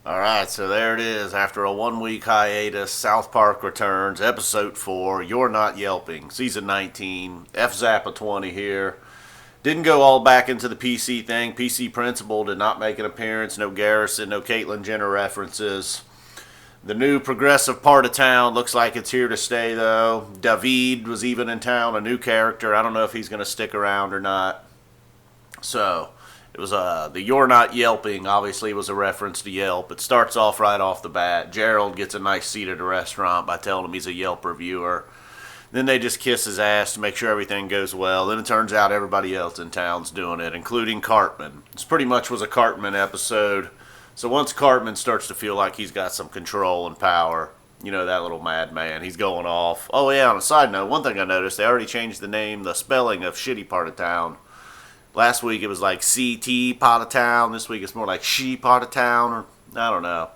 Alright, so there it is. After a 1 week hiatus, South Park returns, episode 4, You're Not Yelping, season 19, F Zappa 20 here. Didn't go all back into the PC thing. PC Principal did not make an appearance. No Garrison, no Caitlyn Jenner references. The new progressive part of town looks like it's here to stay, though. David was even in town, a new character. I don't know if he's going to stick around or not. So, it was the You're Not Yelping, obviously, was a reference to Yelp. It starts off right off the bat. Gerald gets a nice seat at a restaurant by telling him he's a Yelp reviewer. Then they just kiss his ass to make sure everything goes well. Then it turns out everybody else in town's doing it, including Cartman. This pretty much was a Cartman episode. So once Cartman starts to feel like he's got some control and power, you know, that little madman, he's going off. Oh yeah, on a side note, one thing I noticed, they already changed the name, the spelling of shitty part of town. Last week it was like CT part of town. This week it's more like she part of town, or I don't know.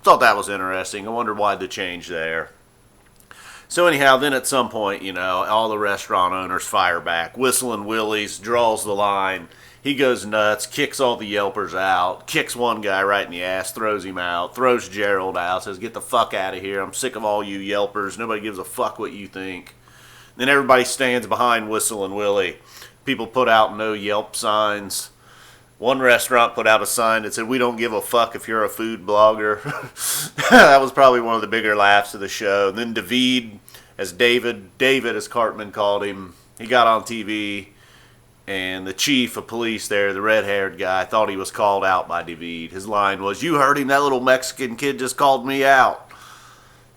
Thought that was interesting. I wondered why the change there. So anyhow, then at some point, you know, all the restaurant owners fire back. Whistling Willie's draws the line. He goes nuts, kicks all the Yelpers out, kicks one guy right in the ass, throws him out, throws Gerald out, says, "Get the fuck out of here. I'm sick of all you Yelpers. Nobody gives a fuck what you think." Then everybody stands behind Whistling Willie. People put out no Yelp signs. One restaurant put out a sign that said, "We don't give a fuck if you're a food blogger." That was probably one of the bigger laughs of the show. And then David, as David as Cartman called him, he got on TV, and the chief of police there, the red-haired guy, thought he was called out by David. His line was, "You heard him, that little Mexican kid just called me out."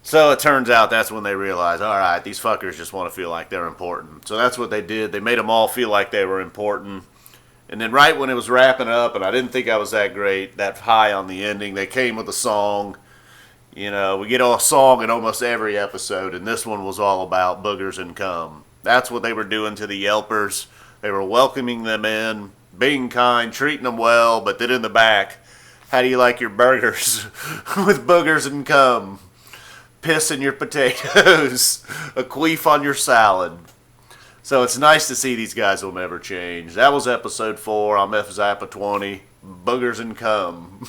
So it turns out that's when they realized, all right, these fuckers just want to feel like they're important. So that's what they did. They made them all feel like they were important. And then right when it was wrapping up, and I didn't think I was that great, that high on the ending, they came with a song. You know, we get a song in almost every episode, and this one was all about Boogers and Cum. That's what they were doing to the Yelpers. They were welcoming them in, being kind, treating them well, but then in the back, how do you like your burgers with boogers and cum? Piss in your potatoes, a queef on your salad. So it's nice to see these guys will never change. That was episode 4. I'm F Zappa 20. Boogers and Cum.